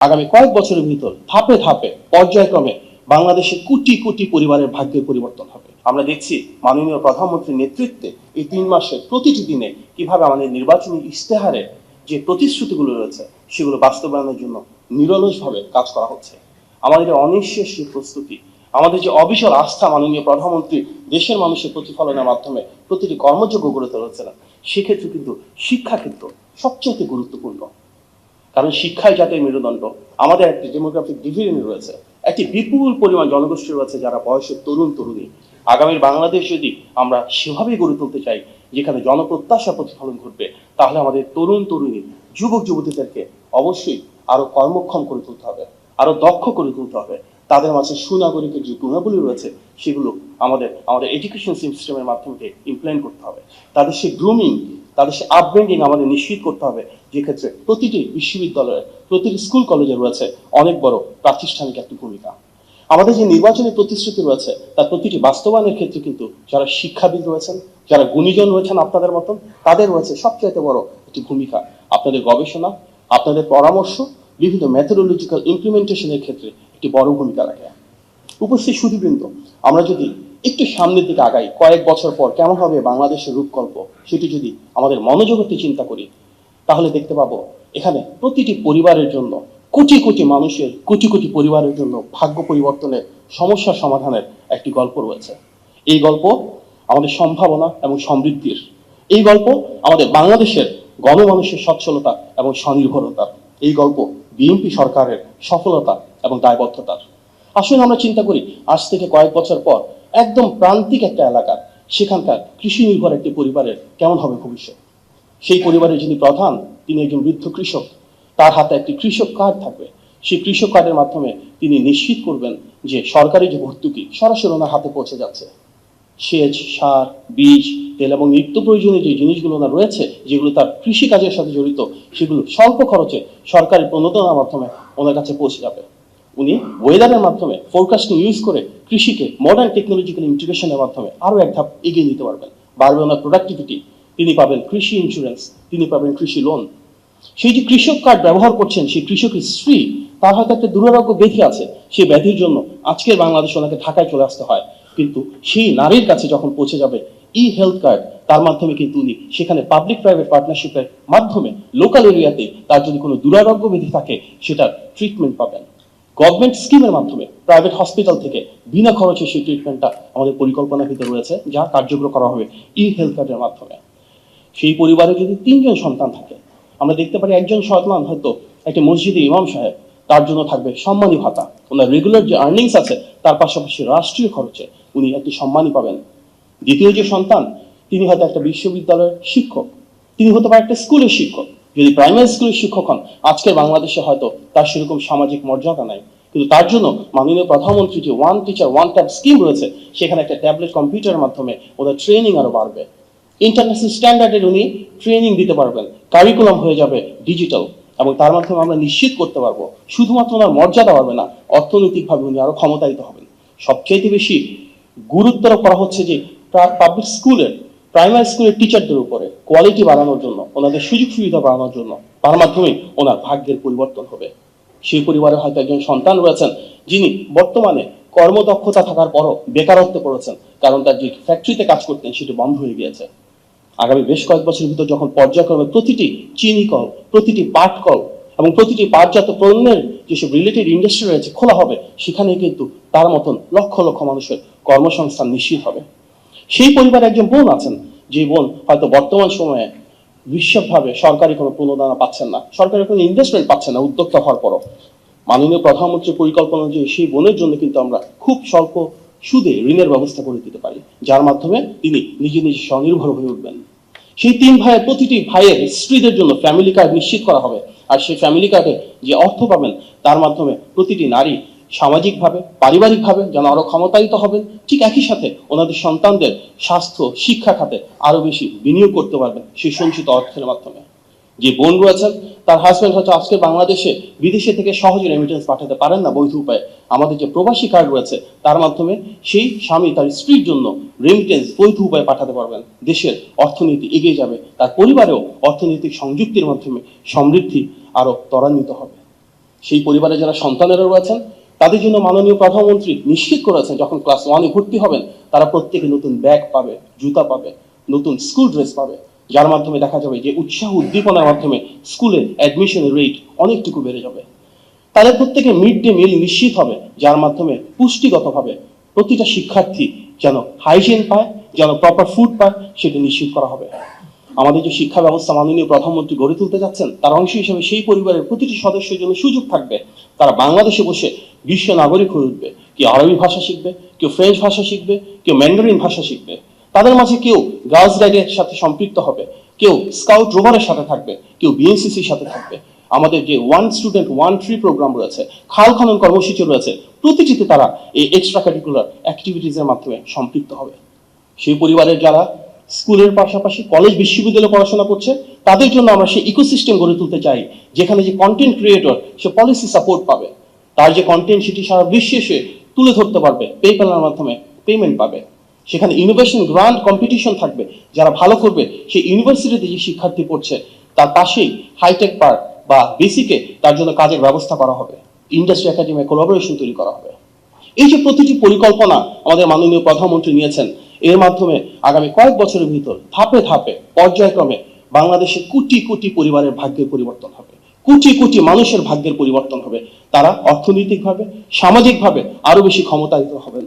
আগামী কয়েক বছরের ভিতর ধাপে ধাপে পর্যায়ক্রমে বাংলাদেশে কোটি কোটি পরিবারের ভাগ্যের পরিবর্তন হবে। আমরা দেখছি মাননীয় প্রধানমন্ত্রীর নেতৃত্বে এই 3 মাসে প্রতিটি দিনে কিভাবে আমাদের নির্বাচনী ইশতেহারে যে প্রতিশ্রুতিগুলো রয়েছে সেগুলো বাস্তবায়নের জন্য নিরলসভাবে কাজ করা হচ্ছে। আমাদের অনিঃশেষ যে প্রস্তুতি, আমাদের যে অবিচল আস্থা মাননীয় প্রধানমন্ত্রী দেশের মানুষের প্রতিফলনের মাধ্যমে প্রতিটি কর্মযোগ্য গড়ে তুলেছিলেন, সেক্ষেত্রে কিন্তু শিক্ষাক্ষেত্র সবচেয়ে গুরুত্বপূর্ণ। কারণ শিক্ষাই জাতির মেরুদণ্ড। আমাদের একটি ডেমোগ্রাফিক ডিভিশন রয়েছে, একটি বিপুল পরিমাণ জনগোষ্ঠী রয়েছে যারা বয়সের তরুণ তরুণী। আগামীর বাংলাদেশ যদি আমরা সেভাবেই গড়ে তুলতে চাই যেখানে জনপ্রত্যাশা প্রতিফলন ঘটবে, তাহলে আমাদের তরুণ তরুণী যুবক যুবতীদেরকে অবশ্যই আরো কর্মক্ষম করে তুলতে হবে, আরো দক্ষ করে তুলতে হবে। তাদের মাঝে সুনাগরিকের যে গুণাবলী রয়েছে সেগুলো আমাদের এডুকেশন সিস্টেমের মাধ্যমে ইমপ্লিমেন্ট করতে হবে। তাদের সে গ্রুমিং, তাদের সে আপব্রিঙ্গিং আমাদের নিশ্চিত করতে হবে, যে ক্ষেত্রে প্রতিটি বিশ্ববিদ্যালয়ে প্রতিটি স্কুল কলেজে রয়েছে অনেক বড় প্রাতিষ্ঠানিক একটি ভূমিকা। আমাদের যে নির্বাচনী প্রতিশ্রুতি রয়েছে তার প্রতিটি বাস্তবায়নের ক্ষেত্রে কিন্তু যারা শিক্ষাবিদ রয়েছেন, যারা গুণীজন রয়েছেন আপনাদের মতন, তাদের রয়েছে সবচাইতে বড় একটি ভূমিকা। আপনাদের গবেষণা, আপনাদের পরামর্শ বিভিন্ন মেথোডোলজিক্যাল ইমপ্লিমেন্টেশনের ক্ষেত্রে একটি বড় ভূমিকা রাখে। উপস্থিত সুধীবৃন্দ, আমরা যদি একটু সামনের দিকে আগাই, কয়েক বছর পর কেমন হবে বাংলাদেশের রূপকল্প সেটি যদি আমাদের মনোজগতে চিন্তা করি, তাহলে দেখতে পাবো এখানে প্রতিটি পরিবারের জন্য, কোটি কোটি মানুষের, কোটি কোটি পরিবারের জন্য ভাগ্য পরিবর্তনের, সমস্যা সমাধানের একটি গল্প রয়েছে। এই গল্প আমাদের সম্ভাবনা এবং সমৃদ্ধির। এই গল্প আমাদের বাংলাদেশের গণমানুষের সচ্ছলতা এবং স্বনির্ভরতার। এই গল্প বিএনপি সরকারের সফলতা এবং দায়বদ্ধতার। আসুন আমরা চিন্তা করি, আজ থেকে কয়েক বছর পর একদম প্রান্তিক একটা এলাকার, সেখানকার কৃষি নির্ভর একটি পরিবারের কেমন হবে ভবিষ্যৎ। সেই পরিবারের যিনি প্রধান, তিনি একজন বৃদ্ধ কৃষক। তার হাতে একটি কৃষক কার্ড থাকবে। সেই কৃষক কার্ডের মাধ্যমে তিনি নিশ্চিত করবেন যে সরকারি যে ভর্তুকি সরাসরি ওনার হাতে পৌঁছে যাচ্ছে। সেচ, সার, বীজ, তেল এবং নিত্য প্রয়োজনীয় যে জিনিসগুলো ওনার রয়েছে, যেগুলো তার কৃষিকাজের সাথে জড়িত, সেগুলো স্বল্প খরচে সরকারি প্রণোদনার মাধ্যমে ওনার কাছে পৌঁছে যাবে। উনি ওয়েদারের মাধ্যমে ফোরকাস্টিং ইউজ করে কৃষিকে মডার্ন টেকনোলজিক্যাল ইন্টিগ্রেশনের মাধ্যমে আরো এক ধাপ এগিয়ে নিতে পারবেন। বাড়বে ওনার প্রোডাক্টিভিটি, তিনি পাবেন কৃষি ইন্স্যুরেন্স, তিনি পাবেন কৃষি লোন। সেই যে কৃষক কার্ড ব্যবহার করছেন, সেই কৃষকের স্ত্রী, তার হয়তো একটা দুরারোগ্য ব্যাধি আছে, সেই ব্যাধির জন্য আজকের বাংলাদেশে ওনাকে ঢাকায় চলে আসতে হয়। কিন্তু সেই নারীর কাছে যখন পৌঁছে যাবে ই হেলথ কার্ড, তার মাধ্যমে কিন্তু উনি সেখানে পাবলিক প্রাইভেট পার্টনারশিপের মাধ্যমে লোকাল এরিয়াতে তার যদি কোনো দুরারোগ্য ব্যাধি থাকে সেটার ট্রিটমেন্ট পাবেন। গভর্নমেন্ট স্কিমের মাধ্যমে প্রাইভেট হসপিটাল থেকে বিনা খরচে সেই ট্রিটমেন্টটা আমাদের পরিকল্পনার ভিতরে রয়েছে, যা কার্যকর করা হবে ই হেলথ কার্ডের মাধ্যমে। সেই পরিবারে যদি 3 জন সন্তান থাকে, আমরা দেখতে পারি একজন সন্তান হয়তো একটি মসজিদে ইমাম সাহেব, তার জন্য থাকবে সম্মানী ভাতা। ওনার রেগুলার যে আর্নিংস আছে তার পাশাপাশি রাষ্ট্রীয় খরচে উনি একটি সম্মানী পাবেন। দ্বিতীয় যে সন্তান, তিনি হয়তো একটা বিশ্ববিদ্যালয়ের শিক্ষক, তিনি হতে পারে একটা স্কুলের শিক্ষক। যদি প্রাইমারি স্কুলের শিক্ষক হন, আজকের বাংলাদেশে হয়তো তার সেরকম সামাজিক মর্যাদা নাই, কিন্তু তার জন্য মাননীয় প্রধানমন্ত্রী যে one teacher one tab scheme রয়েছে, সেখানে একটা ট্যাবলেট কম্পিউটারের মাধ্যমে ওদের ট্রেনিং আরো বাড়বে। ইন্টারন্যাশনাল স্ট্যান্ডার্ডের উনি ট্রেনিং দিতে পারবেন, কারিকুলাম হয়ে যাবে ডিজিটাল, এবং তার মাধ্যমে আমরা নিশ্চিত করতে পারবো শুধুমাত্র ওনার মর্যাদা বাড়বে না, অর্থনৈতিকভাবে উনি আরো ক্ষমতায়িত হবেন। সবচেয়ে বেশি গুরুত্ব করা হচ্ছে যে পাবলিক স্কুলের, প্রাইমারি স্কুলের টিচারদের উপরে কোয়ালিটি বাড়ানোর জন্য, ওনাদের সুযোগ সুবিধা বাড়ানোর জন্য, তার মাধ্যমে ওনার ভাগ্যের পরিবর্তন হবে। সেই পরিবারে হয়তো একজন সন্তান রয়েছেন যিনি বর্তমানে কর্মদক্ষতা থাকার পরও বেকারত্বে পড়েছেন, কারণ তার যে ফ্যাক্টরিতে কাজ করতেন সেটি বন্ধ হয়ে গিয়েছে। আগামী বেশ কয়েক বছরের ভিতর যখন পর্যায়ক্রমে প্রতিটি চিনি কল, প্রতিটি পাট কল এবং প্রতিটি পাটজাত পণ্যের যেসব রিলেটেড ইন্ডাস্ট্রি রয়েছে খোলা হবে, সেখানে কিন্তু তার মতন লক্ষ লক্ষ মানুষের কর্মসংস্থান নিশ্চিত হবে। সেই পরিবারে একজন বোন আছেন, যে বোন হয়তো বর্তমান সময়ে বিশ্বভাবে সরকারি কোনো প্রণোদনা পাচ্ছেন না, সরকারি কোনো ইনভেস্টমেন্ট পাচ্ছেন না উদ্যোক্তা হওয়ার পরও। মাননীয় প্রধানমন্ত্রীর পরিকল্পনা অনুযায়ী সেই বোনের জন্য কিন্তু আমরা খুব স্বল্প সুদে ঋণের ব্যবস্থা করে দিতে পারি, যার মাধ্যমে তিনি নিজে নিজে স্বনির্ভর হয়ে উঠবেন। সেই 3 ভাইয়ের প্রতিটি ভাইয়ের স্ত্রীদের জন্য ফ্যামিলি কার্ড নিশ্চিত করা হবে, আর সেই ফ্যামিলি কার্ডে যে অর্থ পাবেন তার মাধ্যমে প্রতিটি নারী সামাজিকভাবে, পারিবারিকভাবে যেন আরো ক্ষমতায়িত হবেন। ঠিক একই সাথে ওনাদের সন্তানদের স্বাস্থ্য, শিক্ষা খাতে আরো বেশি বিনিয়োগ করতে পারবেন সেই সঞ্চিত অর্থের মাধ্যমে। যে বোন রয়েছেন, তার হাজব্যান্ড হয়তো আজকে বাংলাদেশে বিদেশে থেকে সহজে রেমিটেন্স পাঠাতে পারেন না বৈধ উপায়ে, আমাদের যে প্রবাসী কার্ড রয়েছে তার মাধ্যমে সেই স্বামী তার স্ত্রীর জন্য রেমিটেন্স বৈধ উপায়ে পাঠাতে পারবেন। দেশের অর্থনীতি এগিয়ে যাবে, তার পরিবারেও অর্থনৈতিক সংযুক্তির মাধ্যমে সমৃদ্ধি আরো ত্বরান্বিত হবে। সেই পরিবারে যারা সন্তানেরা রয়েছেন তাদের জন্য মাননীয় প্রধানমন্ত্রী নিশ্চিত করেছেন যখন ক্লাস 1-এ ভর্তি হবেন তারা প্রত্যেকে নতুন ব্যাগ পাবে, জুতা পাবে, নতুন স্কুল ড্রেস পাবে, যার মাধ্যমে দেখা যাবে যে উৎসাহ উদ্দীপনার মাধ্যমে স্কুলে অ্যাডমিশনের রেট অনেকটুকু বেড়ে যাবে। তাদের প্রত্যেকে মিড ডে মিল নিশ্চিত হবে, যার মাধ্যমে পুষ্টিগতভাবে প্রতিটা শিক্ষার্থী যেন হাইজিন পায়, যেন প্রপার ফুড পায়, সেটা নিশ্চিত করা হবে। আমাদের যে শিক্ষা ব্যবস্থা মাননীয় প্রধানমন্ত্রী গড়ে তুলতে যাচ্ছেন তার অংশ হিসেবে সেই পরিবারের প্রতিটি সদস্যের জন্য সুযোগ থাকবে তারা বাংলাদেশে বসে বিশ্ব নাগরিক হয়ে উঠবে। কেউ আরবি ভাষা শিখবে, কেউ ফ্রেঞ্চ ভাষা শিখবে, কেউ ম্যান্ডারিন ভাষা শিখবে। তাদের মাঝে কেউ গার্লস গাইডের সাথে সম্পৃক্ত হবে, কেউ স্কাউট রোভারের সাথে থাকবে, কেউ বিএনসিসির সাথে থাকবে। আমাদের যে 1 স্টুডেন্ট 1 ট্রি প্রোগ্রাম রয়েছে, খাল খনন কর্মসূচি রয়েছে, প্রতিটিতে তারা এই এক্সট্রা কারিকুলার অ্যাক্টিভিটিসের মাধ্যমে সম্পৃক্ত হবে। সেই পরিবারের যারা স্কুলের পাশাপাশি কলেজ বিশ্ববিদ্যালয়ে পড়াশোনা করছে তাদের জন্য আমরা সেই ইকোসিস্টেম গড়ে তুলতে চাই যেখানে যে কন্টেন্ট ক্রিয়েটর সে পলিসি সাপোর্ট পাবে, তার যে কন্টেন্ট সেটি সারা বিশ্বে সে তুলে ধরতে পারবে, পেপ্যালের মাধ্যমে পেমেন্ট পাবে। সেখানে ইনোভেশন গ্রান্ট কম্পিটিশন থাকবে, যারা ভালো করবে সেই ইউনিভার্সিটিতে যে শিক্ষার্থী পড়ছে তার পাশেই হাইটেক পার্ক বা বেসিকে তার জন্য কাজের ব্যবস্থা করা হবে, ইন্ডাস্ট্রি একাডেমি কোলাবোরেশন তৈরি করা হবে। এই যে প্রতিটি পরিকল্পনা আমাদের মাননীয় প্রধানমন্ত্রী নিয়েছেন, এর মাধ্যমে আগামী কয়েক বছরের ভিতর ধাপে ধাপে পর্যায়ক্রমে বাংলাদেশের কোটি কোটি পরিবারের ভাগ্যের পরিবর্তন হবে, কোটি কোটি মানুষের ভাগ্যের পরিবর্তন হবে। তারা অর্থনৈতিকভাবে, সামাজিকভাবে আরো বেশি ক্ষমতায়িত হবেন।